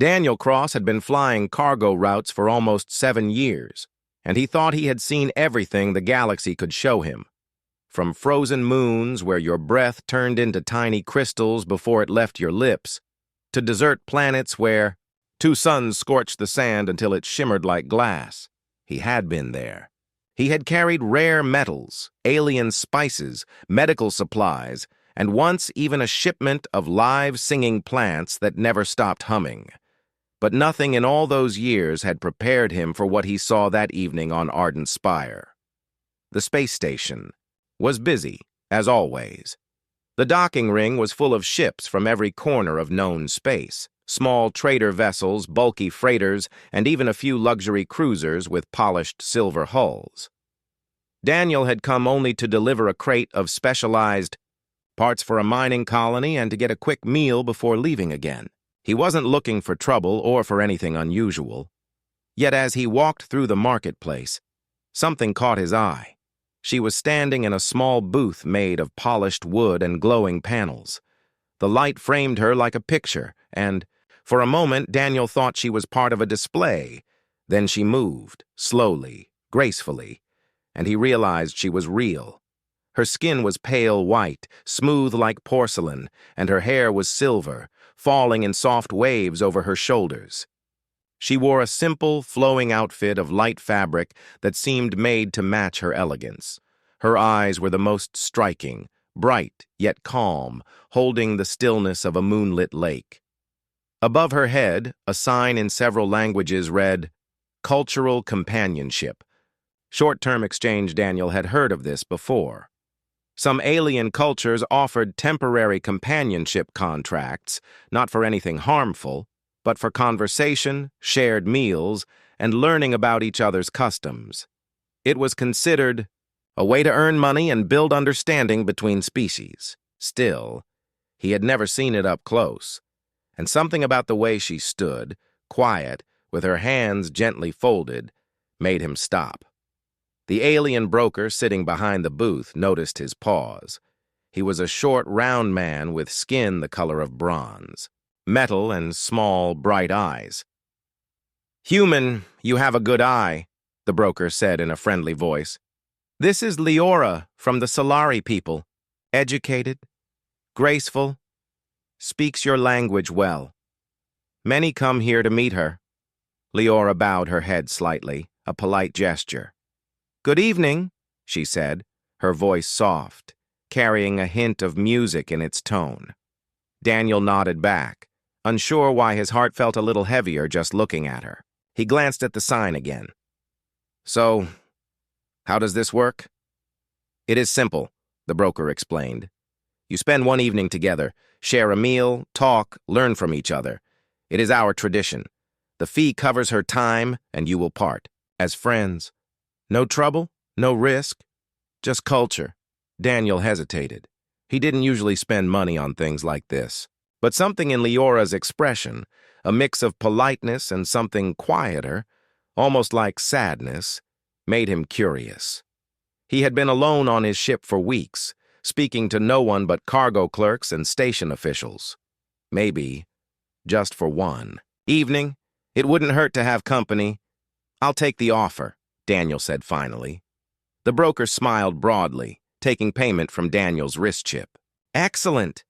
Daniel Cross had been flying cargo routes for almost 7 years, and he thought he had seen everything the galaxy could show him. From frozen moons where your breath turned into tiny crystals before it left your lips, to desert planets where 2 suns scorched the sand until it shimmered like glass. He had been there. He had carried rare metals, alien spices, medical supplies, and once even a shipment of live singing plants that never stopped humming. But nothing in all those years had prepared him for what he saw that evening on Ardent Spire. The space station was busy, as always. The docking ring was full of ships from every corner of known space, small trader vessels, bulky freighters, and even a few luxury cruisers with polished silver hulls. Daniel had come only to deliver a crate of specialized parts for a mining colony and to get a quick meal before leaving again. He wasn't looking for trouble or for anything unusual. Yet as he walked through the marketplace, something caught his eye. She was standing in a small booth made of polished wood and glowing panels. The light framed her like a picture, and for a moment Daniel thought she was part of a display. Then she moved, slowly, gracefully, and he realized she was real. Her skin was pale white, smooth like porcelain, and her hair was silver, falling in soft waves over her shoulders. She wore a simple, flowing outfit of light fabric that seemed made to match her elegance. Her eyes were the most striking, bright yet calm, holding the stillness of a moonlit lake. Above her head, a sign in several languages read, "Cultural Companionship." Short-term exchange. Daniel had heard of this before. Some alien cultures offered temporary companionship contracts, not for anything harmful, but for conversation, shared meals, and learning about each other's customs. It was considered a way to earn money and build understanding between species. Still, he had never seen it up close, and something about the way she stood, quiet, with her hands gently folded, made him stop. The alien broker sitting behind the booth noticed his pause. He was a short, round man with skin the color of bronze, metal and small, bright eyes. "Human, you have a good eye," the broker said in a friendly voice. "This is Leora from the Solari people. Educated, graceful, speaks your language well. Many come here to meet her." Leora bowed her head slightly, a polite gesture. "Good evening," she said, her voice soft, carrying a hint of music in its tone. Daniel nodded back, unsure why his heart felt a little heavier just looking at her. He glanced at the sign again. "So, how does this work?" "It is simple," the broker explained. "You spend one evening together, share a meal, talk, learn from each other. It is our tradition. The fee covers her time, and you will part, as friends. No trouble, no risk, just culture." Daniel hesitated. He didn't usually spend money on things like this. But something in Leora's expression, a mix of politeness and something quieter, almost like sadness, made him curious. He had been alone on his ship for weeks, speaking to no one but cargo clerks and station officials. Maybe, just for one evening, it wouldn't hurt to have company. "I'll take the offer," Daniel said finally. The broker smiled broadly, taking payment from Daniel's wrist chip. "Excellent.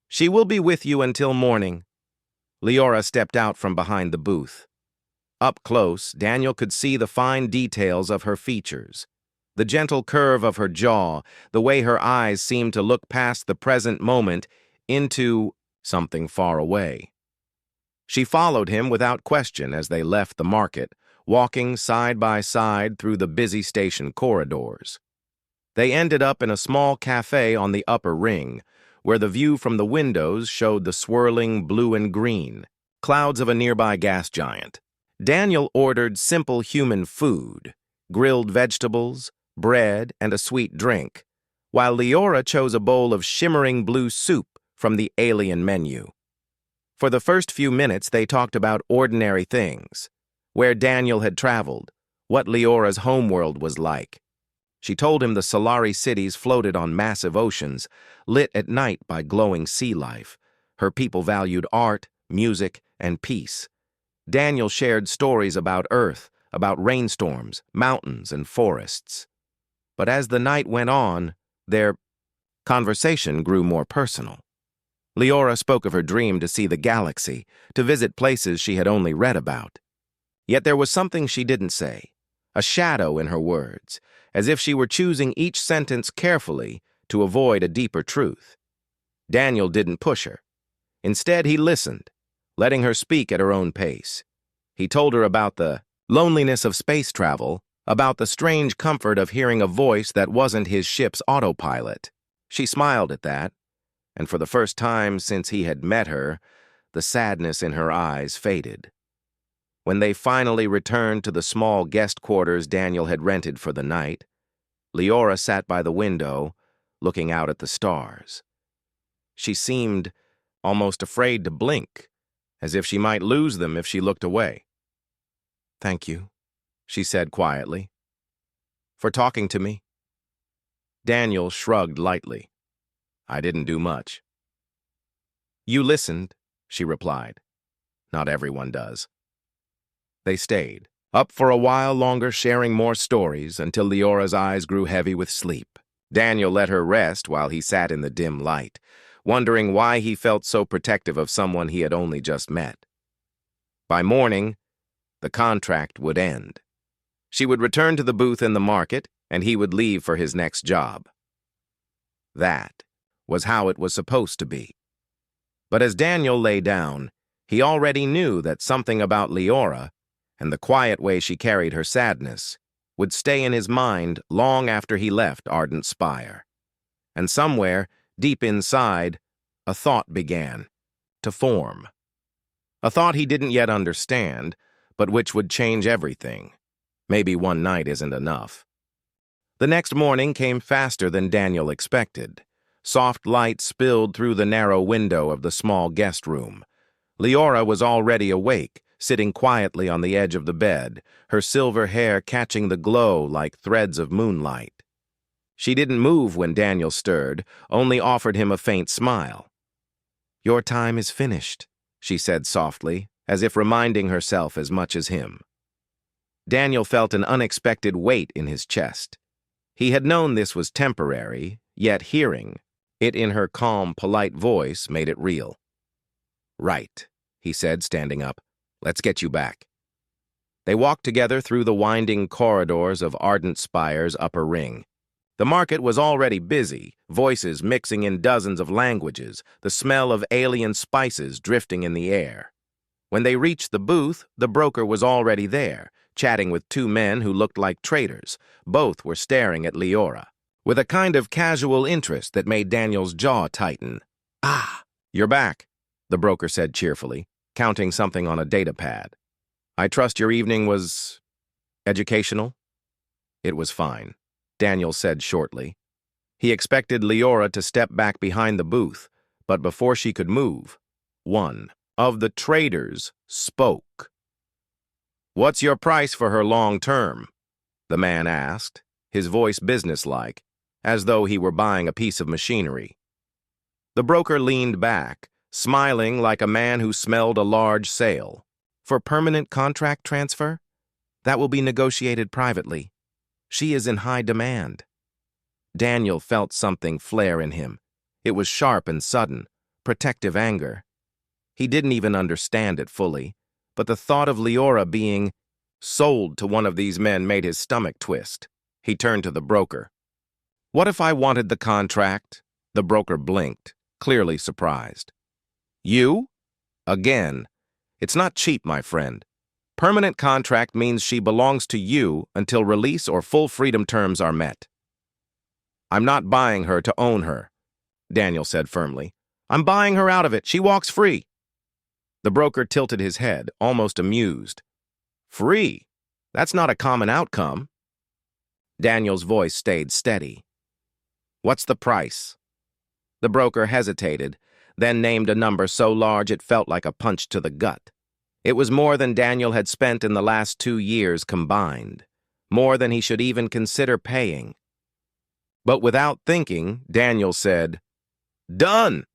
She will be with you until morning." Leora stepped out from behind the booth. Up close, Daniel could see the fine details of her features. The gentle curve of her jaw, the way her eyes seemed to look past the present moment into something far away. She followed him without question as they left the market, walking side by side through the busy station corridors. They ended up in a small cafe on the upper ring, where the view from the windows showed the swirling blue and green clouds of a nearby gas giant. Daniel ordered simple human food, grilled vegetables, bread, and a sweet drink, while Leora chose a bowl of shimmering blue soup from the alien menu. For the first few minutes, they talked about ordinary things, where Daniel had traveled, what Leora's homeworld was like. She told him the Solari cities floated on massive oceans, lit at night by glowing sea life. Her people valued art, music, and peace. Daniel shared stories about Earth, about rainstorms, mountains, and forests. But as the night went on, their conversation grew more personal. Leora spoke of her dream to see the galaxy, to visit places she had only read about. Yet there was something she didn't say, a shadow in her words, as if she were choosing each sentence carefully to avoid a deeper truth. Daniel didn't push her. Instead, he listened, letting her speak at her own pace. He told her about the loneliness of space travel, about the strange comfort of hearing a voice that wasn't his ship's autopilot. She smiled at that, and for the first time since he had met her, the sadness in her eyes faded. When they finally returned to the small guest quarters Daniel had rented for the night, Leora sat by the window, looking out at the stars. She seemed almost afraid to blink, as if she might lose them if she looked away. "Thank you," she said quietly, "for talking to me." Daniel shrugged lightly. "I didn't do much." "You listened," she replied. "Not everyone does." They stayed, up for a while longer, sharing more stories until Leora's eyes grew heavy with sleep. Daniel let her rest while he sat in the dim light, wondering why he felt so protective of someone he had only just met. By morning, the contract would end. She would return to the booth in the market, and he would leave for his next job. That was how it was supposed to be. But as Daniel lay down, he already knew that something about Leora, and the quiet way she carried her sadness, would stay in his mind long after he left Ardent Spire. And somewhere, deep inside, a thought began to form. A thought he didn't yet understand, but which would change everything. Maybe one night isn't enough. The next morning came faster than Daniel expected. Soft light spilled through the narrow window of the small guest room. Leora was already awake, sitting quietly on the edge of the bed, her silver hair catching the glow like threads of moonlight. She didn't move when Daniel stirred, only offered him a faint smile. "Your time is finished," she said softly, as if reminding herself as much as him. Daniel felt an unexpected weight in his chest. He had known this was temporary, yet hearing it in her calm, polite voice made it real. "Right," he said, standing up. "Let's get you back." They walked together through the winding corridors of Ardent Spire's upper ring. The market was already busy, voices mixing in dozens of languages, the smell of alien spices drifting in the air. When they reached the booth, the broker was already there, chatting with two men who looked like traders. Both were staring at Leora, with a kind of casual interest that made Daniel's jaw tighten. "Ah, you're back," the broker said cheerfully, counting something on a data pad. "I trust your evening was educational?" "It was fine," Daniel said shortly. He expected Leora to step back behind the booth, but before she could move, one of the traders spoke. "What's your price for her long term?" the man asked, his voice businesslike, as though he were buying a piece of machinery. The broker leaned back, smiling like a man who smelled a large sale. "For permanent contract transfer? That will be negotiated privately. She is in high demand." Daniel felt something flare in him. It was sharp and sudden, protective anger. He didn't even understand it fully, but the thought of Leora being sold to one of these men made his stomach twist. He turned to the broker. "What if I wanted the contract?" The broker blinked, clearly surprised. "You? Again. It's not cheap, my friend. Permanent contract means she belongs to you until release or full freedom terms are met." "I'm not buying her to own her," Daniel said firmly. "I'm buying her out of it. She walks free." The broker tilted his head, almost amused. "Free? That's not a common outcome." Daniel's voice stayed steady. "What's the price?" The broker hesitated, then named a number so large it felt like a punch to the gut. It was more than Daniel had spent in the last 2 years combined, more than he should even consider paying. But without thinking, Daniel said, "Done!"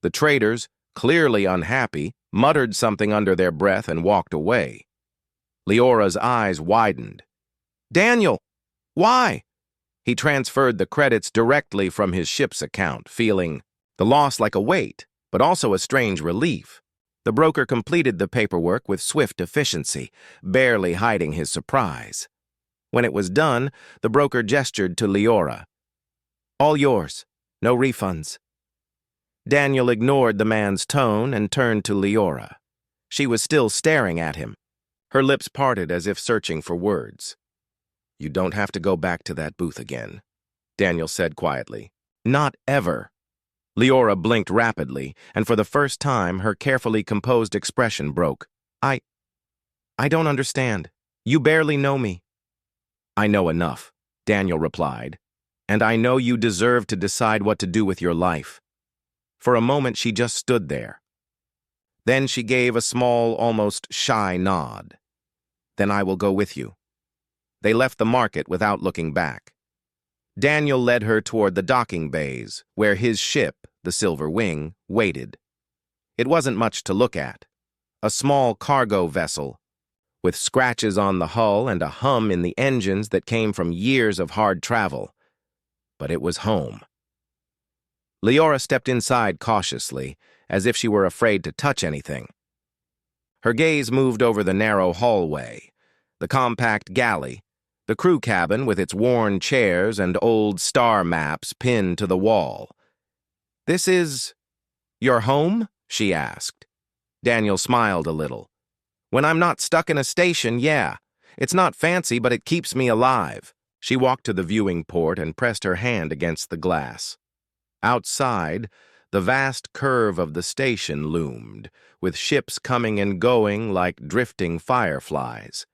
The traders, clearly unhappy, muttered something under their breath, and walked away. Leora's eyes widened. "Daniel! Why?" He transferred the credits directly from his ship's account, feeling the loss like a weight, but also a strange relief. The broker completed the paperwork with swift efficiency, barely hiding his surprise. When it was done, the broker gestured to Leora. "All yours. No refunds." Daniel ignored the man's tone and turned to Leora. She was still staring at him, her lips parted as if searching for words. "You don't have to go back to that booth again," Daniel said quietly. "Not ever." Leora blinked rapidly, and for the first time, her carefully composed expression broke. I don't understand. You barely know me." "I know enough," Daniel replied, "and I know you deserve to decide what to do with your life." For a moment, she just stood there. Then she gave a small, almost shy nod. "Then I will go with you." They left the market without looking back. Daniel led her toward the docking bays, where his ship, the Silver Wing, waited. It wasn't much to look at. A small cargo vessel, with scratches on the hull and a hum in the engines that came from years of hard travel. But it was home. Leora stepped inside cautiously, as if she were afraid to touch anything. Her gaze moved over the narrow hallway, the compact galley, the crew cabin with its worn chairs and old star maps pinned to the wall. "This is your home?" she asked. Daniel smiled a little. "When I'm not stuck in a station, yeah. It's not fancy, but it keeps me alive." She walked to the viewing port and pressed her hand against the glass. Outside, the vast curve of the station loomed, with ships coming and going like drifting fireflies.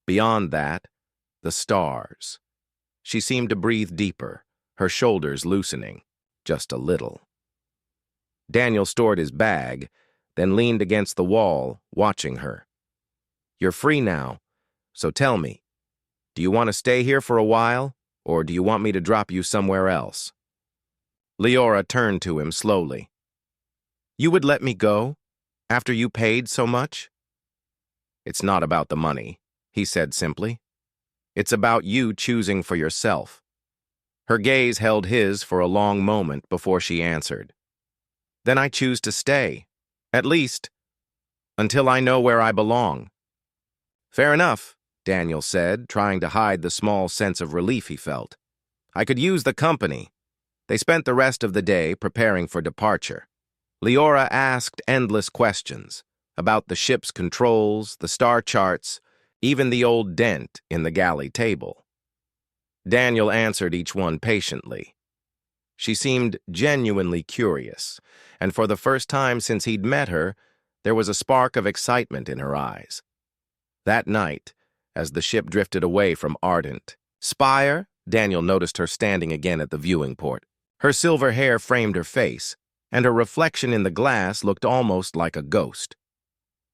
Beyond that, the stars. She seemed to breathe deeper, her shoulders loosening, just a little. Daniel stored his bag, then leaned against the wall, watching her. "You're free now, so tell me, do you want to stay here for a while, or do you want me to drop you somewhere else?" Leora turned to him slowly. "You would let me go, after you paid so much?" "It's not about the money," he said simply. "It's about you choosing for yourself." Her gaze held his for a long moment before she answered. "Then I choose to stay, at least, until I know where I belong." "Fair enough," Daniel said, trying to hide the small sense of relief he felt. "I could use the company." They spent the rest of the day preparing for departure. Leora asked endless questions about the ship's controls, the star charts, even the old dent in the galley table. Daniel answered each one patiently. She seemed genuinely curious, and for the first time since he'd met her, there was a spark of excitement in her eyes. That night, as the ship drifted away from Ardent Spire, Daniel noticed her standing again at the viewing port. Her silver hair framed her face, and her reflection in the glass looked almost like a ghost.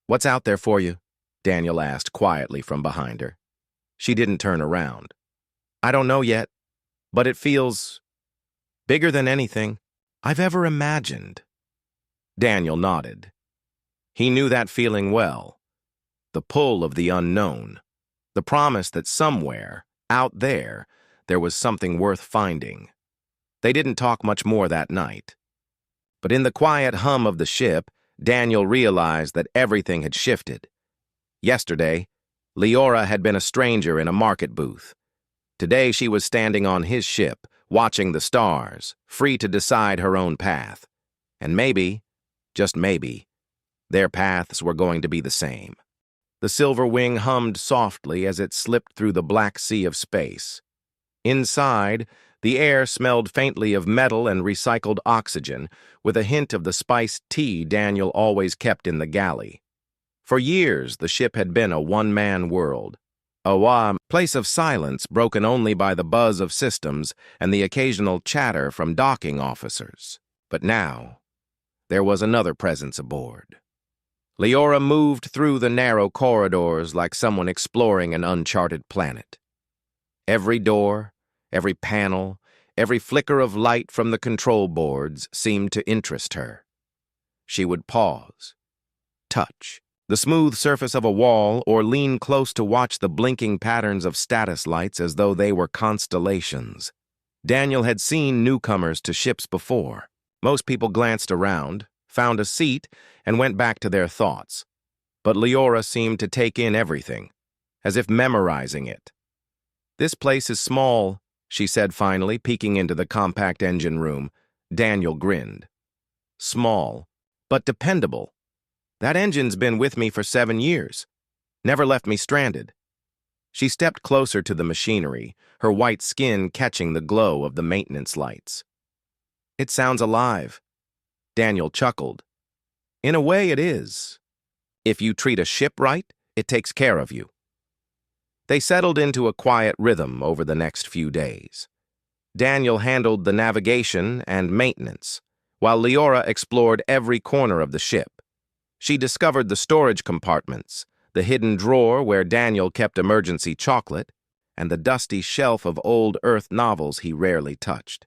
"What's out there for you?" Daniel asked quietly from behind her. She didn't turn around. "I don't know yet, but it feels bigger than anything I've ever imagined." Daniel nodded. He knew that feeling well. The pull of the unknown. The promise that somewhere, out there was something worth finding. They didn't talk much more that night. But in the quiet hum of the ship, Daniel realized that everything had shifted. Yesterday, Leora had been a stranger in a market booth. Today she was standing on his ship, watching the stars, free to decide her own path. And maybe, just maybe, their paths were going to be the same. The Silver Wing hummed softly as it slipped through the black sea of space. Inside, the air smelled faintly of metal and recycled oxygen, with a hint of the spiced tea Daniel always kept in the galley. For years, the ship had been a one-man world, a place of silence broken only by the buzz of systems and the occasional chatter from docking officers. But now, there was another presence aboard. Leora moved through the narrow corridors like someone exploring an uncharted planet. Every door, every panel, every flicker of light from the control boards seemed to interest her. She would pause, touch the smooth surface of a wall or lean close to watch the blinking patterns of status lights as though they were constellations. Daniel had seen newcomers to ships before. Most people glanced around, found a seat, and went back to their thoughts. But Leora seemed to take in everything, as if memorizing it. "This place is small," she said finally, peeking into the compact engine room. Daniel grinned. "Small, but dependable. That engine's been with me for 7 years. Never left me stranded." She stepped closer to the machinery, her white skin catching the glow of the maintenance lights. "It sounds alive." Daniel chuckled. "In a way, it is. If you treat a ship right, it takes care of you." They settled into a quiet rhythm over the next few days. Daniel handled the navigation and maintenance, while Leora explored every corner of the ship. She discovered the storage compartments, the hidden drawer where Daniel kept emergency chocolate, and the dusty shelf of old Earth novels he rarely touched.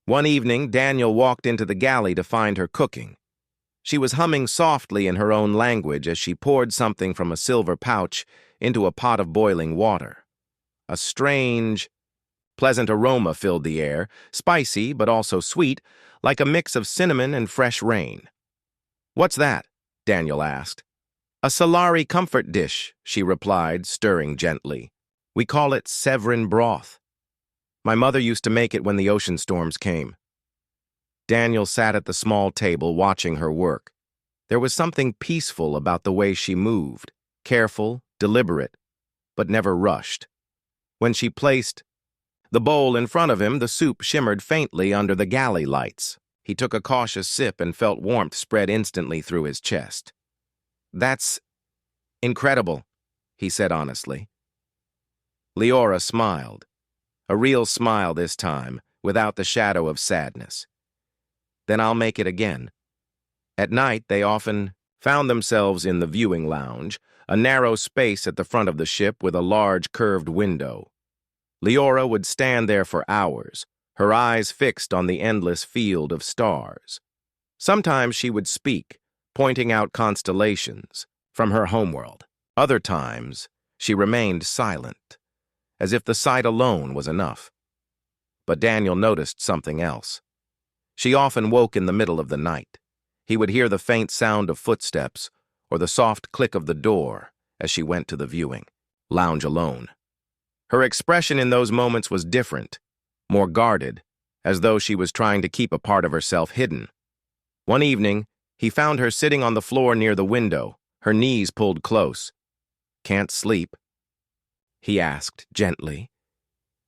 One evening, Daniel walked into the galley to find her cooking. She was humming softly in her own language as she poured something from a silver pouch into a pot of boiling water. A strange, pleasant aroma filled the air, spicy but also sweet, like a mix of cinnamon and fresh rain. "What's that?" Daniel asked. "A Solari comfort dish," she replied, stirring gently. "We call it Severin broth. My mother used to make it when the ocean storms came." Daniel sat at the small table watching her work. There was something peaceful about the way she moved, careful, deliberate, but never rushed. When she placed the bowl in front of him, the soup shimmered faintly under the galley lights. He took a cautious sip and felt warmth spread instantly through his chest. "That's incredible," he said honestly. Leora smiled, a real smile this time, without the shadow of sadness. "Then I'll make it again." At night, they often found themselves in the viewing lounge, a narrow space at the front of the ship with a large curved window. Leora would stand there for hours, her eyes fixed on the endless field of stars. Sometimes she would speak, pointing out constellations from her homeworld. Other times, she remained silent, as if the sight alone was enough. But Daniel noticed something else. She often woke in the middle of the night. He would hear the faint sound of footsteps or the soft click of the door as she went to the viewing lounge alone. Her expression in those moments was different, more guarded, as though she was trying to keep a part of herself hidden. One evening, he found her sitting on the floor near the window, her knees pulled close. "Can't sleep?" he asked gently.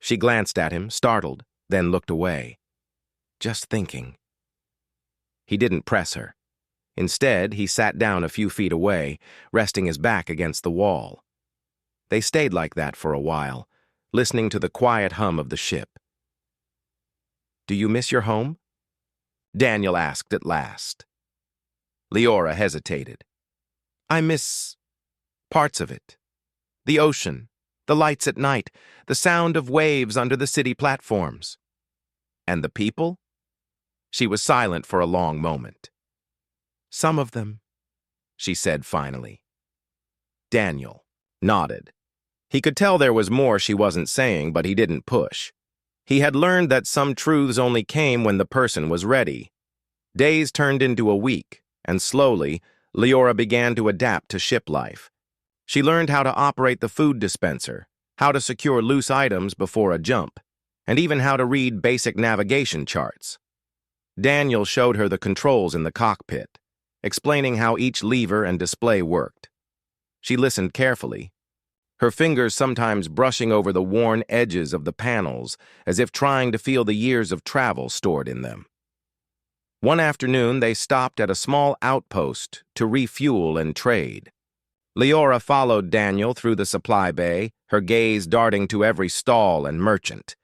She glanced at him, startled, then looked away. "Just thinking." He didn't press her. Instead, he sat down a few feet away, resting his back against the wall. They stayed like that for a while, listening to the quiet hum of the ship. "Do you miss your home?" Daniel asked at last. Leora hesitated. "I miss parts of it. The ocean, the lights at night, the sound of waves under the city platforms." "And the people?" She was silent for a long moment. "Some of them," she said finally. Daniel nodded. He could tell there was more she wasn't saying, but he didn't push. He had learned that some truths only came when the person was ready. Days turned into a week, and slowly, Leora began to adapt to ship life. She learned how to operate the food dispenser, how to secure loose items before a jump, and even how to read basic navigation charts. Daniel showed her the controls in the cockpit, explaining how each lever and display worked. She listened carefully, her fingers sometimes brushing over the worn edges of the panels as if trying to feel the years of travel stored in them. One afternoon, they stopped at a small outpost to refuel and trade. Leora followed Daniel through the supply bay, her gaze darting to every stall and merchant.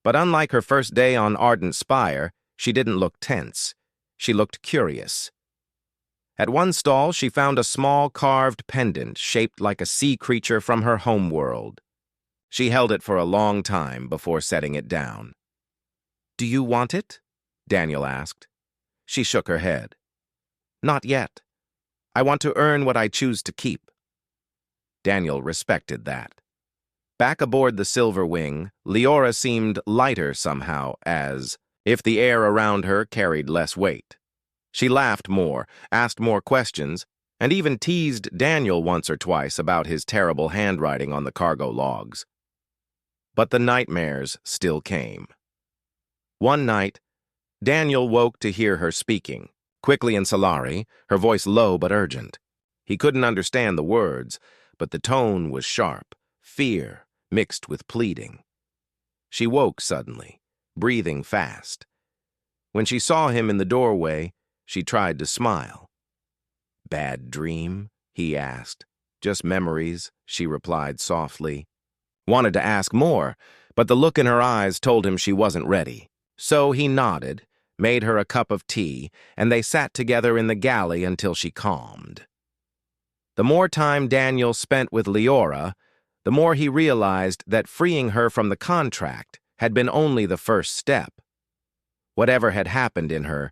But unlike her first day on Ardent Spire, she didn't look tense. She looked curious. At one stall, she found a small carved pendant shaped like a sea creature from her homeworld. She held it for a long time before setting it down. "Do you want it?" Daniel asked. She shook her head. "Not yet. I want to earn what I choose to keep. Daniel respected that. Back aboard the Silver Wing, Leora seemed lighter somehow, as if the air around her carried less weight. She laughed more, asked more questions, and even teased Daniel once or twice about his terrible handwriting on the cargo logs. But the nightmares still came. One night, Daniel woke to hear her speaking, quickly in Solari, her voice low but urgent. He couldn't understand the words, but the tone was sharp, fear mixed with pleading. She woke suddenly, breathing fast. When she saw him in the doorway, she tried to smile. "Bad dream?" he asked. "Just memories," she replied softly. Wanted to ask more, but the look in her eyes told him she wasn't ready. So he nodded, made her a cup of tea, and they sat together in the galley until she calmed. The more time Daniel spent with Leora, the more he realized that freeing her from the contract had been only the first step. Whatever had happened in her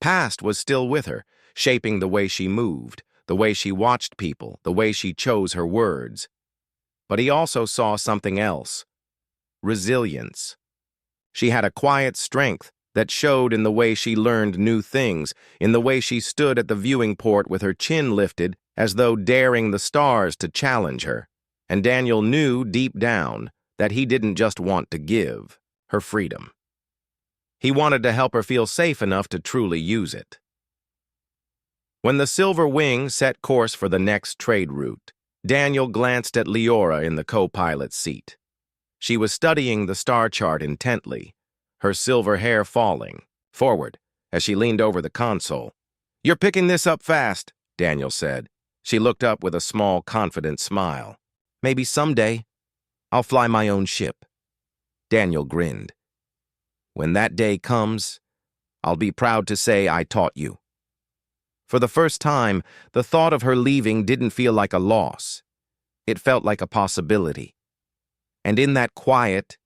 past was still with her, shaping the way she moved, the way she watched people, the way she chose her words. But he also saw something else: resilience. She had a quiet strength that showed in the way she learned new things, in the way she stood at the viewing port with her chin lifted as though daring the stars to challenge her. And Daniel knew deep down that he didn't just want to give her freedom. He wanted to help her feel safe enough to truly use it. When the Silver Wing set course for the next trade route, Daniel glanced at Leora in the co-pilot's seat. She was studying the star chart intently, her silver hair falling forward as she leaned over the console. "You're picking this up fast," Daniel said. She looked up with a small, confident smile. "Maybe someday I'll fly my own ship." Daniel grinned. "When that day comes, I'll be proud to say I taught you." For the first time, the thought of her leaving didn't feel like a loss. It felt like a possibility. And in that quiet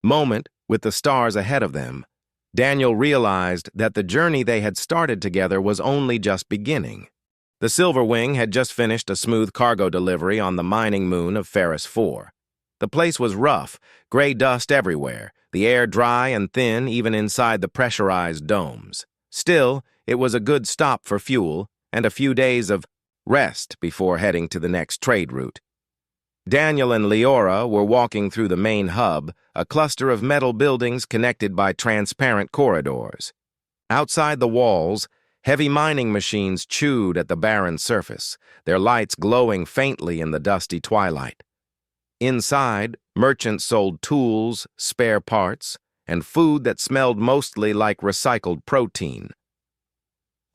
moment, with the stars ahead of them, Daniel realized that the journey they had started together was only just beginning. The Silver Wing had just finished a smooth cargo delivery on the mining moon of Ferris 4. The place was rough, gray dust everywhere, the air dry and thin even inside the pressurized domes. Still, it was a good stop for fuel and a few days of rest before heading to the next trade route. Daniel and Leora were walking through the main hub, a cluster of metal buildings connected by transparent corridors. Outside the walls, heavy mining machines chewed at the barren surface, their lights glowing faintly in the dusty twilight. Inside, merchants sold tools, spare parts, and food that smelled mostly like recycled protein.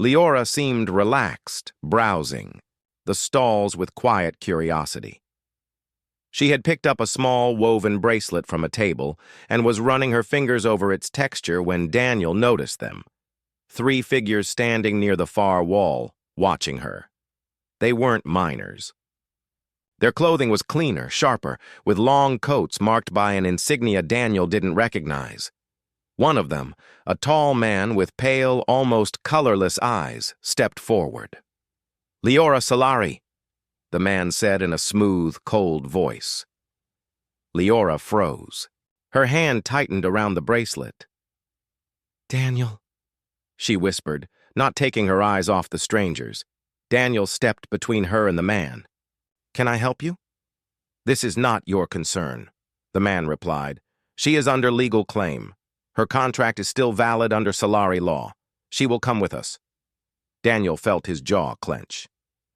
Leora seemed relaxed, browsing the stalls with quiet curiosity. She had picked up a small woven bracelet from a table and was running her fingers over its texture when Daniel noticed them. 3 figures standing near the far wall, watching her. They weren't miners. Their clothing was cleaner, sharper, with long coats marked by an insignia Daniel didn't recognize. One of them, a tall man with pale, almost colorless eyes, stepped forward. "Leora Solari," the man said in a smooth, cold voice. Leora froze. Her hand tightened around the bracelet. "Daniel," she whispered, not taking her eyes off the strangers. Daniel stepped between her and the man. "Can I help you?" "This is not your concern," the man replied. "She is under legal claim. Her contract is still valid under Solari law. She will come with us." Daniel felt his jaw clench.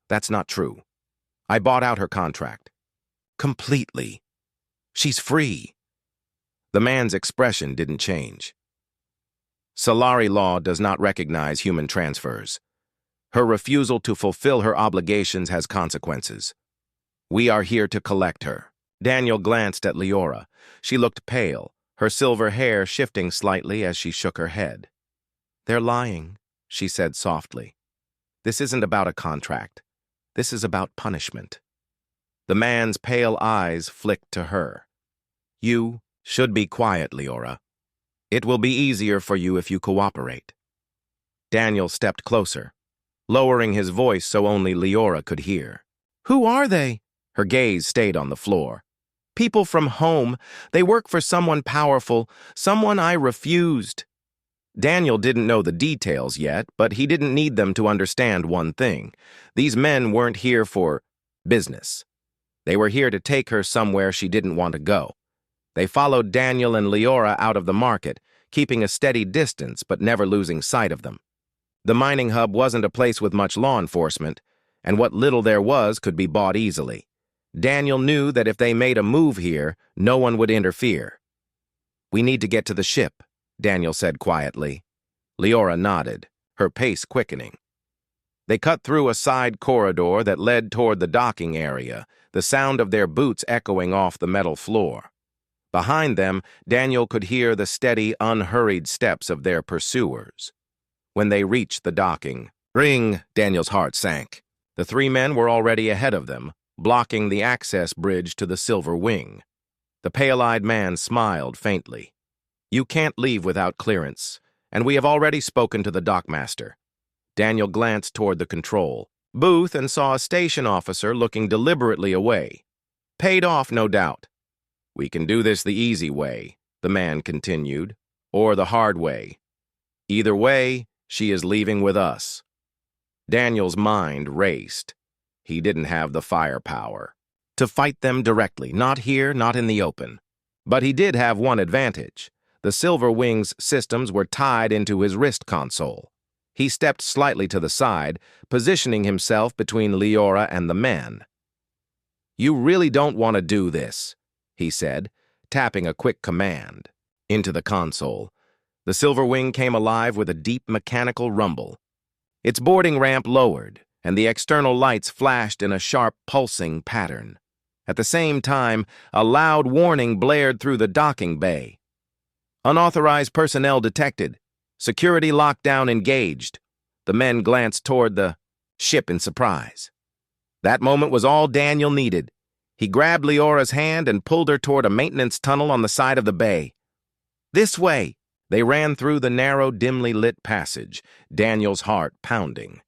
"That's not true. I bought out her contract." "Completely. She's free." The man's expression didn't change. "Solari law does not recognize human transfers. Her refusal to fulfill her obligations has consequences. We are here to collect her." Daniel glanced at Leora. She looked pale, her silver hair shifting slightly as she shook her head. "They're lying," she said softly. "This isn't about a contract. This is about punishment." The man's pale eyes flicked to her. "You should be quiet, Leora. It will be easier for you if you cooperate." Daniel stepped closer. lowering his voice so only Leora could hear. "Who are they?" Her gaze stayed on the floor. "People from home. They work for someone powerful, someone I refused." Daniel didn't know the details yet, but he didn't need them to understand one thing. These men weren't here for business. They were here to take her somewhere she didn't want to go. They followed Daniel and Leora out of the market, keeping a steady distance but never losing sight of them. The mining hub wasn't a place with much law enforcement, and what little there was could be bought easily. Daniel knew that if they made a move here, no one would interfere. "We need to get to the ship," Daniel said quietly. Leora nodded, her pace quickening. They cut through a side corridor that led toward the docking area, the sound of their boots echoing off the metal floor. Behind them, Daniel could hear the steady, unhurried steps of their pursuers. When they reached the docking, "Ring!" Daniel's heart sank. The three men were already ahead of them, blocking the access bridge to the Silver Wing. The pale-eyed man smiled faintly. "You can't leave without clearance, and we have already spoken to the dockmaster." Daniel glanced toward the control booth and saw a station officer looking deliberately away. "Paid off, no doubt." "We can do this the easy way," the man continued, "or the hard way. Either way, she is leaving with us." Daniel's mind raced. He didn't have the firepower to fight them directly, not here, not in the open. But he did have one advantage. The Silver Wing's systems were tied into his wrist console. He stepped slightly to the side, positioning himself between Leora and the men. "You really don't want to do this," he said, tapping a quick command into the console. The Silver Wing came alive with a deep mechanical rumble. Its boarding ramp lowered, and the external lights flashed in a sharp, pulsing pattern. At the same time, a loud warning blared through the docking bay. "Unauthorized personnel detected. Security lockdown engaged." The men glanced toward the ship in surprise. That moment was all Daniel needed. He grabbed Leora's hand and pulled her toward a maintenance tunnel on the side of the bay. "This way!" They ran through the narrow, dimly lit passage, Daniel's heart pounding.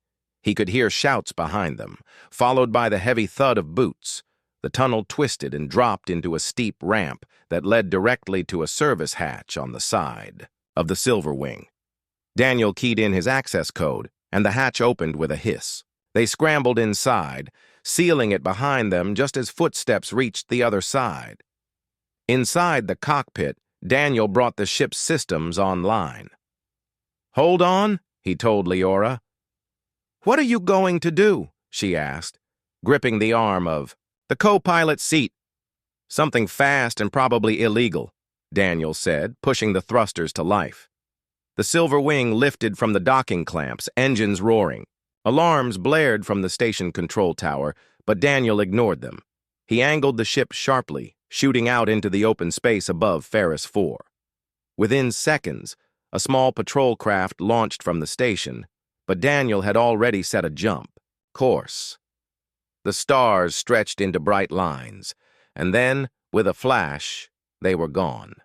He could hear shouts behind them, followed by the heavy thud of boots. The tunnel twisted and dropped into a steep ramp that led directly to a service hatch on the side of the Silver Wing. Daniel keyed in his access code, and the hatch opened with a hiss. They scrambled inside, sealing it behind them just as footsteps reached the other side. Inside the cockpit, Daniel brought the ship's systems online. "Hold on," he told Leora. "What are you going to do?" she asked, gripping the arm of the co-pilot's seat. "Something fast and probably illegal," Daniel said, pushing the thrusters to life. The Silver Wing lifted from the docking clamps, engines roaring. Alarms blared from the station control tower, but Daniel ignored them. He angled the ship sharply, shooting out into the open space above Ferris 4. Within seconds, a small patrol craft launched from the station, but Daniel had already set a jump course. The stars stretched into bright lines, and then, with a flash, they were gone,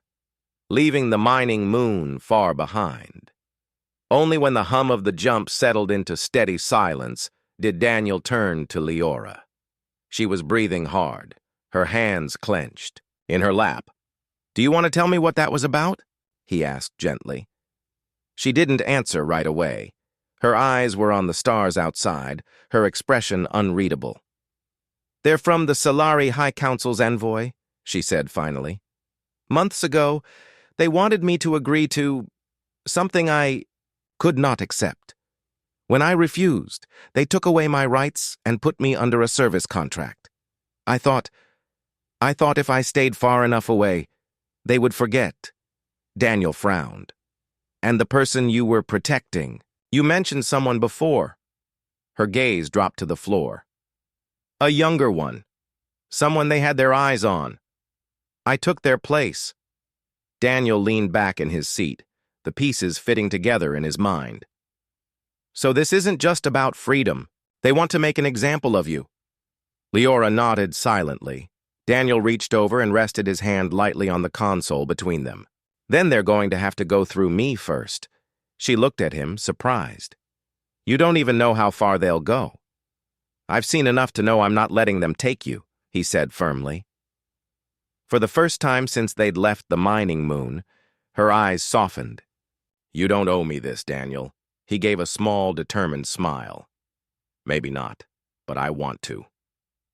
leaving the mining moon far behind. Only when the hum of the jump settled into steady silence did Daniel turn to Leora. She was breathing hard, her hands clenched, in her lap. "Do you want to tell me what that was about?" he asked gently. She didn't answer right away. Her eyes were on the stars outside, her expression unreadable. "They're from the Solari High Council's envoy," she said finally. "Months ago, they wanted me to agree to something I could not accept. When I refused, they took away my rights and put me under a service contract. I thought if I stayed far enough away, they would forget." Daniel frowned. "And the person you were protecting, you mentioned someone before." Her gaze dropped to the floor. "A younger one. Someone they had their eyes on. I took their place." Daniel leaned back in his seat, the pieces fitting together in his mind. "So this isn't just about freedom. They want to make an example of you." Leora nodded silently. Daniel reached over and rested his hand lightly on the console between them. "Then they're going to have to go through me first." She looked at him, surprised. You don't even know how far they'll go. I've seen enough to know I'm not letting them take you, he said firmly. For the first time since they'd left the mining moon, her eyes softened. You don't owe me this, Daniel. He gave a small, determined smile. Maybe not, but I want to.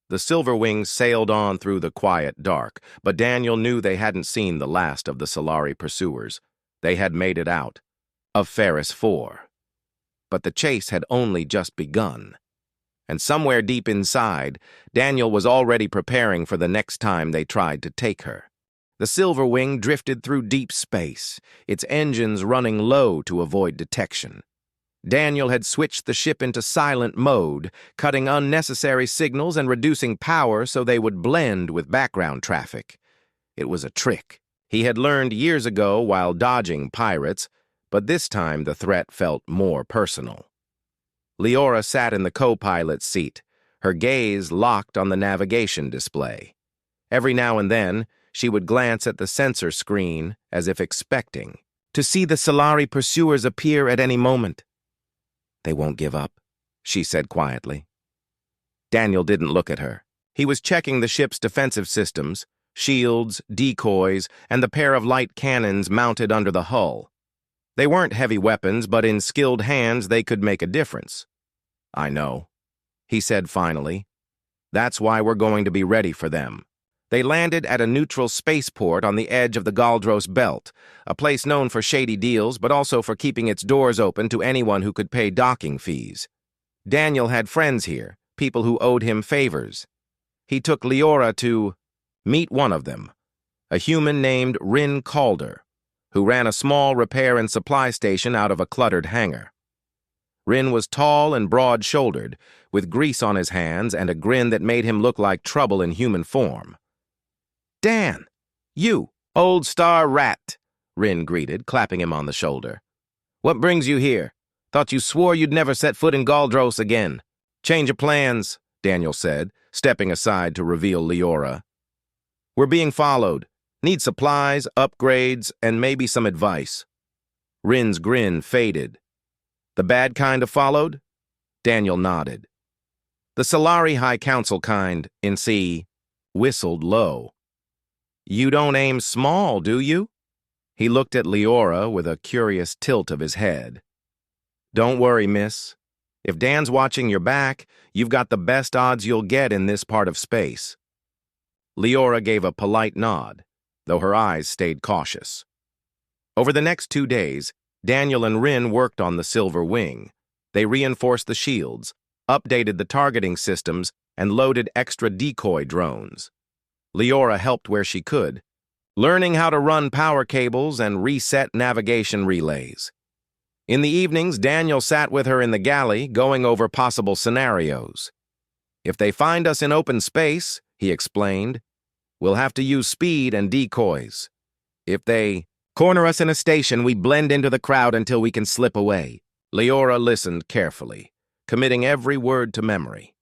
The Silver Wings sailed on through the quiet dark, but Daniel knew they hadn't seen the last of the Solari pursuers. They had made it out, of Ferris 4. But the chase had only just begun. And somewhere deep inside, Daniel was already preparing for the next time they tried to take her. The Silver Wing drifted through deep space, its engines running low to avoid detection. Daniel had switched the ship into silent mode, cutting unnecessary signals and reducing power so they would blend with background traffic. It was a trick he had learned years ago while dodging pirates, but this time the threat felt more personal. Leora sat in the co-pilot's seat, her gaze locked on the navigation display. Every now and then, she would glance at the sensor screen as if expecting to see the Solari pursuers appear at any moment. They won't give up, she said quietly. Daniel didn't look at her. He was checking the ship's defensive systems, shields, decoys, and the pair of light cannons mounted under the hull. They weren't heavy weapons, but in skilled hands they could make a difference. I know, he said finally. That's why we're going to be ready for them. They landed at a neutral spaceport on the edge of the Galdros Belt, a place known for shady deals but also for keeping its doors open to anyone who could pay docking fees. Daniel had friends here, people who owed him favors. He took Leora to meet one of them, a human named Rin Calder, who ran a small repair and supply station out of a cluttered hangar. Rin was tall and broad-shouldered, with grease on his hands and a grin that made him look like trouble in human form. Dan, you, old star rat, Rin greeted, clapping him on the shoulder. What brings you here? Thought you swore you'd never set foot in Galdros again. Change of plans, Daniel said, stepping aside to reveal Leora. We're being followed. Need supplies, upgrades, and maybe some advice. Rin's grin faded. The bad kind of followed? Daniel nodded. The Solari High Council kind, in C, whistled low. You don't aim small, do you? He looked at Leora with a curious tilt of his head. Don't worry, miss. If Dan's watching your back, you've got the best odds you'll get in this part of space. Leora gave a polite nod, though her eyes stayed cautious. Over the next 2 days, Daniel and Rin worked on the Silver Wing. They reinforced the shields, updated the targeting systems, and loaded extra decoy drones. Leora helped where she could, learning how to run power cables and reset navigation relays. In the evenings, Daniel sat with her in the galley, going over possible scenarios. If they find us in open space, he explained, we'll have to use speed and decoys. If they corner us in a station, we blend into the crowd until we can slip away. Leora listened carefully, committing every word to memory.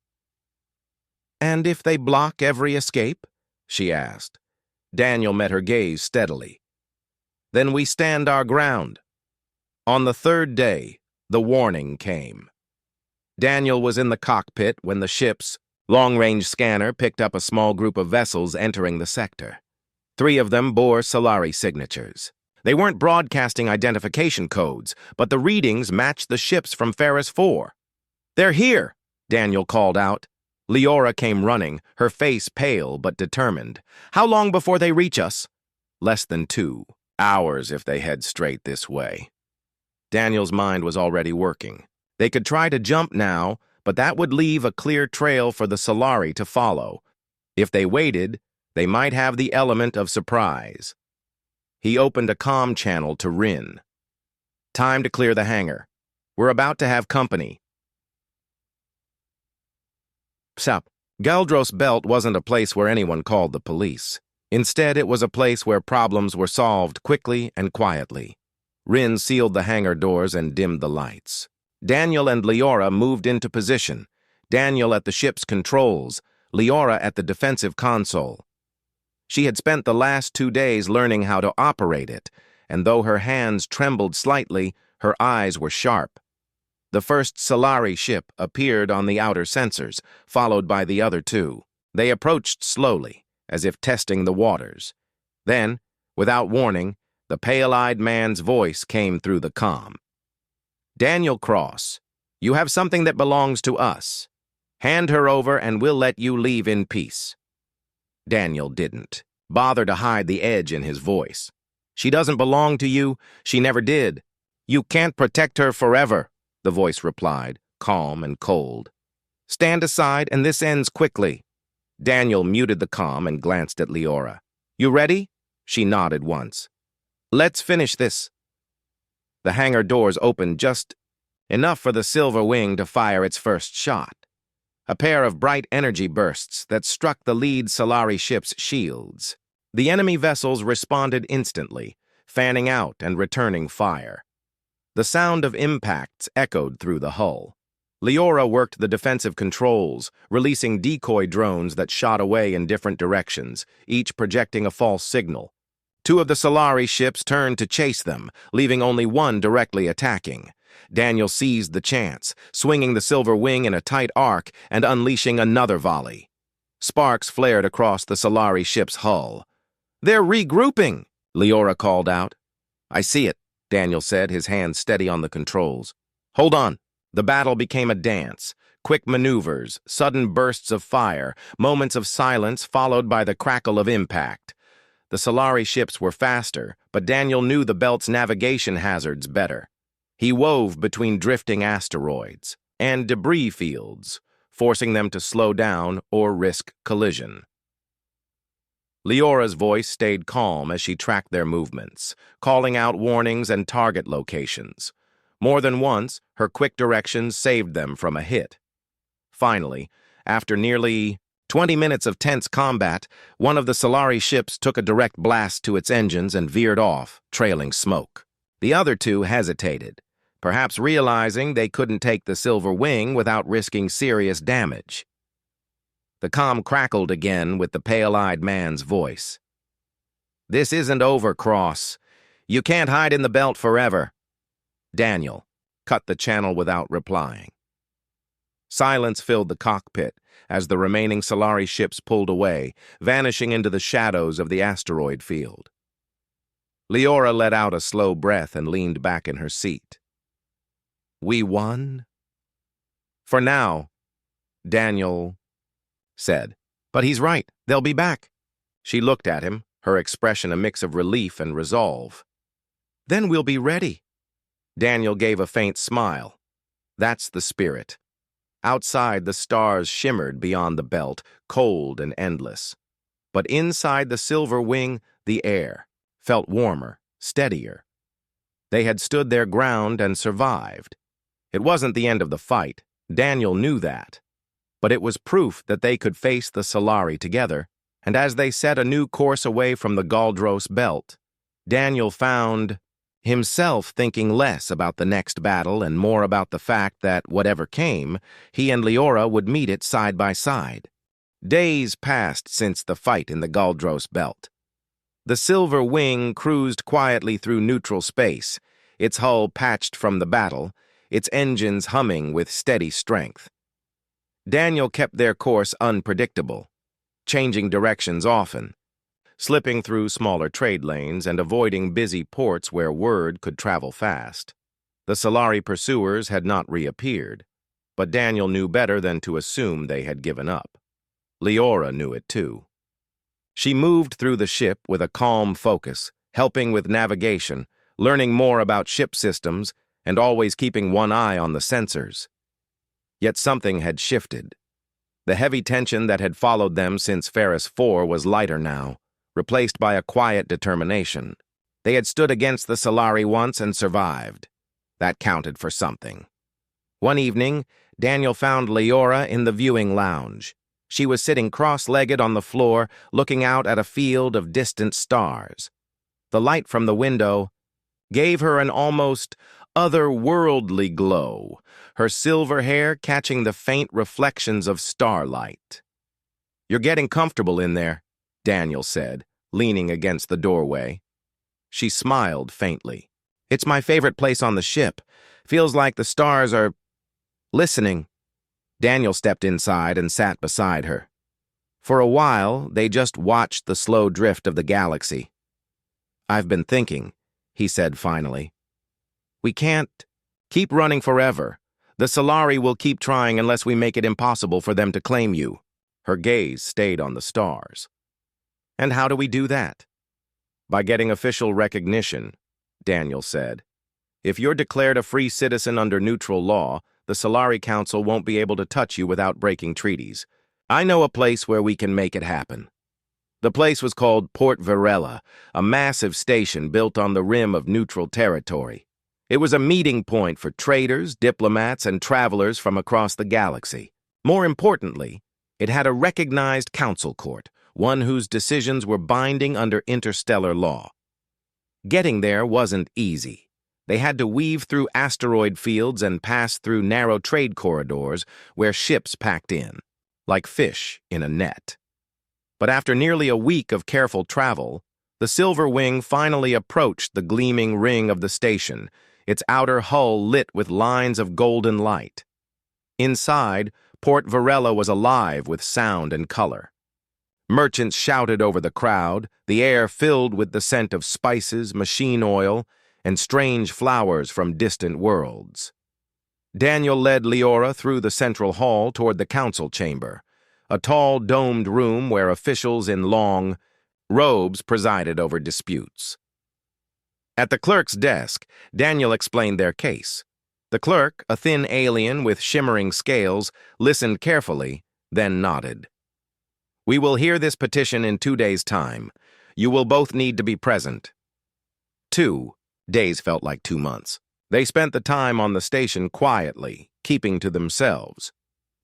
And if they block every escape? She asked. Daniel met her gaze steadily. Then we stand our ground. On the 3rd day, the warning came. Daniel was in the cockpit when the ship's long-range scanner picked up a small group of vessels entering the sector. 3 of them bore Solari signatures. They weren't broadcasting identification codes, but the readings matched the ships from Ferris 4. They're here, Daniel called out. Leora came running, her face pale but determined. How long before they reach us? Less than 2 hours if they head straight this way. Daniel's mind was already working. They could try to jump now, but that would leave a clear trail for the Solari to follow. If they waited, they might have the element of surprise. He opened a comm channel to Rin. Time to clear the hangar. We're about to have company. Sup. Galdros Belt wasn't a place where anyone called the police. Instead, it was a place where problems were solved quickly and quietly. Rin sealed the hangar doors and dimmed the lights. Daniel and Leora moved into position, Daniel at the ship's controls, Leora at the defensive console. She had spent the last 2 days learning how to operate it, and though her hands trembled slightly, her eyes were sharp. The first Solari ship appeared on the outer sensors, followed by the other two. They approached slowly, as if testing the waters. Then, without warning, the pale-eyed man's voice came through the comm. "Daniel Cross, you have something that belongs to us. Hand her over and we'll let you leave in peace." Daniel didn't bother to hide the edge in his voice. "She doesn't belong to you. She never did. You can't protect her forever," the voice replied, calm and cold. "Stand aside and this ends quickly." Daniel muted the comm and glanced at Leora. "You ready?" She nodded once. "Let's finish this." The hangar doors opened just enough for the Silver Wing to fire its first shot. A pair of bright energy bursts that struck the lead Solari ship's shields. The enemy vessels responded instantly, fanning out and returning fire. The sound of impacts echoed through the hull. Leora worked the defensive controls, releasing decoy drones that shot away in different directions, each projecting a false signal. Two of the Solari ships turned to chase them, leaving only one directly attacking. Daniel seized the chance, swinging the Silver Wing in a tight arc and unleashing another volley. Sparks flared across the Solari ship's hull. "They're regrouping," Leora called out. "I see it," Daniel said, his hands steady on the controls. "Hold on." The battle became a dance. Quick maneuvers, sudden bursts of fire, moments of silence followed by the crackle of impact. The Solari ships were faster, but Daniel knew the belt's navigation hazards better. He wove between drifting asteroids and debris fields, forcing them to slow down or risk collision. Leora's voice stayed calm as she tracked their movements, calling out warnings and target locations. More than once, her quick directions saved them from a hit. Finally, after nearly 20 minutes of tense combat, one of the Solari ships took a direct blast to its engines and veered off, trailing smoke. The other two hesitated, perhaps realizing they couldn't take the Silver Wing without risking serious damage. The comm crackled again with the pale-eyed man's voice. "This isn't over, Cross. You can't hide in the belt forever." Daniel cut the channel without replying. Silence filled the cockpit as the remaining Solari ships pulled away, vanishing into the shadows of the asteroid field. Leora let out a slow breath and leaned back in her seat. "We won?" "For now," Daniel said. "But he's right. They'll be back." She looked at him, her expression a mix of relief and resolve. "Then we'll be ready." Daniel gave a faint smile. "That's the spirit." Outside, the stars shimmered beyond the belt, cold and endless. But inside the Silver Wing, the air felt warmer, steadier. They had stood their ground and survived. It wasn't the end of the fight. Daniel knew that. But it was proof that they could face the Solari together, and as they set a new course away from the Galdros belt, Daniel found himself thinking less about the next battle and more about the fact that, whatever came, he and Leora would meet it side by side. Days passed since the fight in the Galdros belt. The Silver Wing cruised quietly through neutral space, its hull patched from the battle, its engines humming with steady strength. Daniel kept their course unpredictable, changing directions often, slipping through smaller trade lanes and avoiding busy ports where word could travel fast. The Solari pursuers had not reappeared, but Daniel knew better than to assume they had given up. Leora knew it too. She moved through the ship with a calm focus, helping with navigation, learning more about ship systems, and always keeping one eye on the sensors. Yet something had shifted. The heavy tension that had followed them since Ferris 4 was lighter now, replaced by a quiet determination. They had stood against the Solari once and survived. That counted for something. One evening, Daniel found Leora in the viewing lounge. She was sitting cross-legged on the floor, looking out at a field of distant stars. The light from the window gave her an almost otherworldly glow, her silver hair catching the faint reflections of starlight. "You're getting comfortable in there," Daniel said, leaning against the doorway. She smiled faintly. "It's my favorite place on the ship. Feels like the stars are listening. Daniel stepped inside and sat beside her. For a while, they just watched the slow drift of the galaxy. "I've been thinking," he said finally. "We can't keep running forever. The Solari will keep trying unless we make it impossible for them to claim you." Her gaze stayed on the stars. "And how do we do that?" "By getting official recognition," Daniel said. "If you're declared a free citizen under neutral law, the Solari Council won't be able to touch you without breaking treaties. I know a place where we can make it happen." The place was called Port Varela, a massive station built on the rim of neutral territory. It was a meeting point for traders, diplomats, and travelers from across the galaxy. More importantly, it had a recognized council court, one whose decisions were binding under interstellar law. Getting there wasn't easy. They had to weave through asteroid fields and pass through narrow trade corridors where ships packed in, like fish in a net. But after nearly a week of careful travel, the Silver Wing finally approached the gleaming ring of the station, its outer hull lit with lines of golden light. Inside, Port Varela was alive with sound and color. Merchants shouted over the crowd, the air filled with the scent of spices, machine oil, and strange flowers from distant worlds. Daniel led Leora through the central hall toward the council chamber, a tall domed room where officials in long robes presided over disputes. At the clerk's desk, Daniel explained their case. The clerk, a thin alien with shimmering scales, listened carefully, then nodded. "We will hear this petition in 2 days' time. You will both need to be present." 2 days felt like 2 months. They spent the time on the station quietly, keeping to themselves.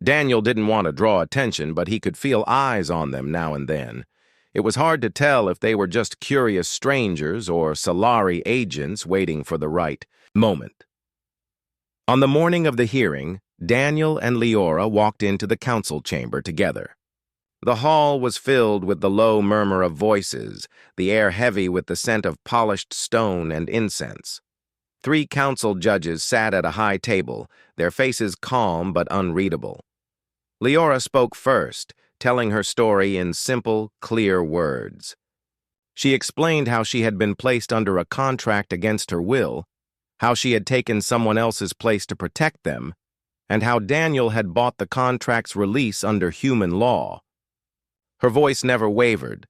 Daniel didn't want to draw attention, but he could feel eyes on them now and then. It was hard to tell if they were just curious strangers or Solari agents waiting for the right moment. On the morning of the hearing, Daniel and Leora walked into the council chamber together. The hall was filled with the low murmur of voices, the air heavy with the scent of polished stone and incense. 3 council judges sat at a high table, their faces calm but unreadable. Leora spoke first, telling her story in simple, clear words. She explained how she had been placed under a contract against her will, how she had taken someone else's place to protect them, and how Daniel had bought the contract's release under human law. Her voice never wavered,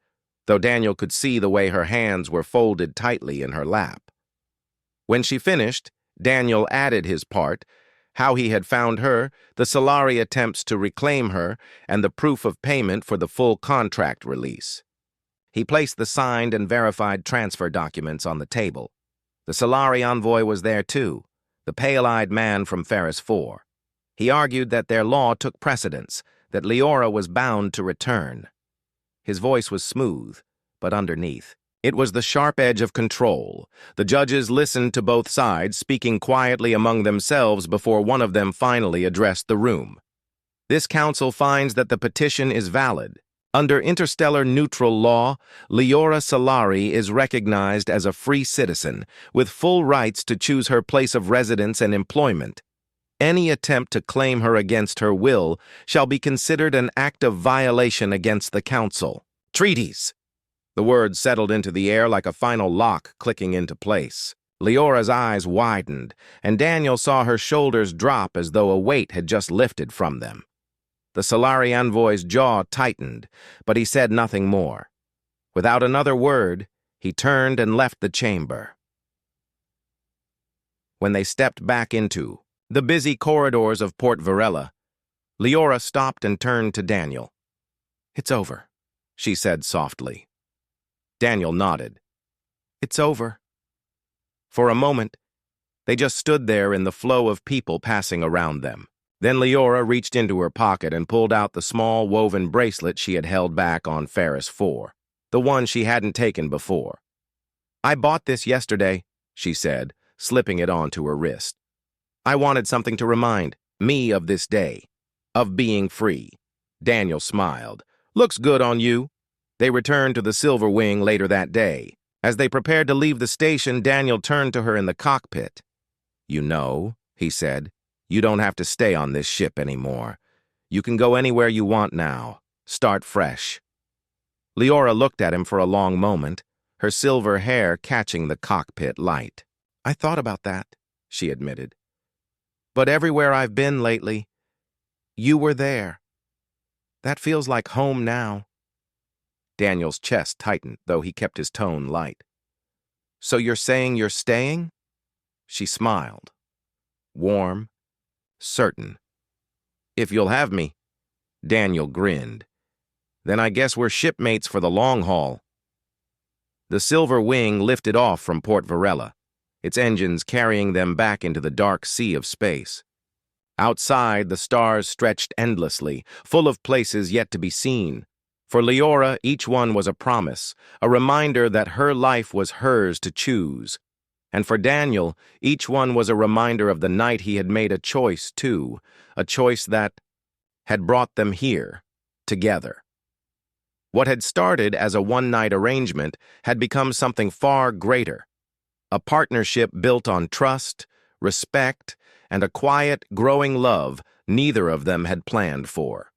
though Daniel could see the way her hands were folded tightly in her lap. When she finished, Daniel added his part, how he had found her, the Solari attempts to reclaim her, and the proof of payment for the full contract release. He placed the signed and verified transfer documents on the table. The Solari envoy was there too, the pale-eyed man from Ferris 4. He argued that their law took precedence, that Leora was bound to return. His voice was smooth, but underneath, it was the sharp edge of control. The judges listened to both sides, speaking quietly among themselves before one of them finally addressed the room. "This council finds that the petition is valid. Under interstellar neutral law, Leora Solari is recognized as a free citizen, with full rights to choose her place of residence and employment. Any attempt to claim her against her will shall be considered an act of violation against the council. Treaties!" The words settled into the air like a final lock clicking into place. Leora's eyes widened, and Daniel saw her shoulders drop as though a weight had just lifted from them. The Solari envoy's jaw tightened, but he said nothing more. Without another word, he turned and left the chamber. When they stepped back into the busy corridors of Port Varela, Leora stopped and turned to Daniel. "It's over," she said softly. Daniel nodded. "It's over." For a moment, they just stood there in the flow of people passing around them. Then Leora reached into her pocket and pulled out the small woven bracelet she had held back on Ferris 4, the one she hadn't taken before. "I bought this yesterday," she said, slipping it onto her wrist. "I wanted something to remind me of this day, of being free." Daniel smiled. "Looks good on you." They returned to the Silver Wing later that day. As they prepared to leave the station, Daniel turned to her in the cockpit. "You know," he said. "You don't have to stay on this ship anymore. You can go anywhere you want now. Start fresh." Leora looked at him for a long moment, her silver hair catching the cockpit light. "I thought about that," she admitted. "But everywhere I've been lately, you were there. That feels like home now." Daniel's chest tightened, though he kept his tone light. "So you're saying you're staying?" She smiled. Warm, certain. "If you'll have me." Daniel grinned. "Then I guess we're shipmates for the long haul." The Silver Wing lifted off from Port Varela, its engines carrying them back into the dark sea of space. Outside, the stars stretched endlessly, full of places yet to be seen. For Leora, each one was a promise, a reminder that her life was hers to choose. And for Daniel, each one was a reminder of the night he had made a choice, too, a choice that had brought them here, together. What had started as a one-night arrangement had become something far greater, a partnership built on trust, respect, and a quiet, growing love neither of them had planned for.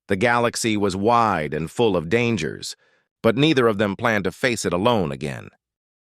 The galaxy was wide and full of dangers, but neither of them planned to face it alone again.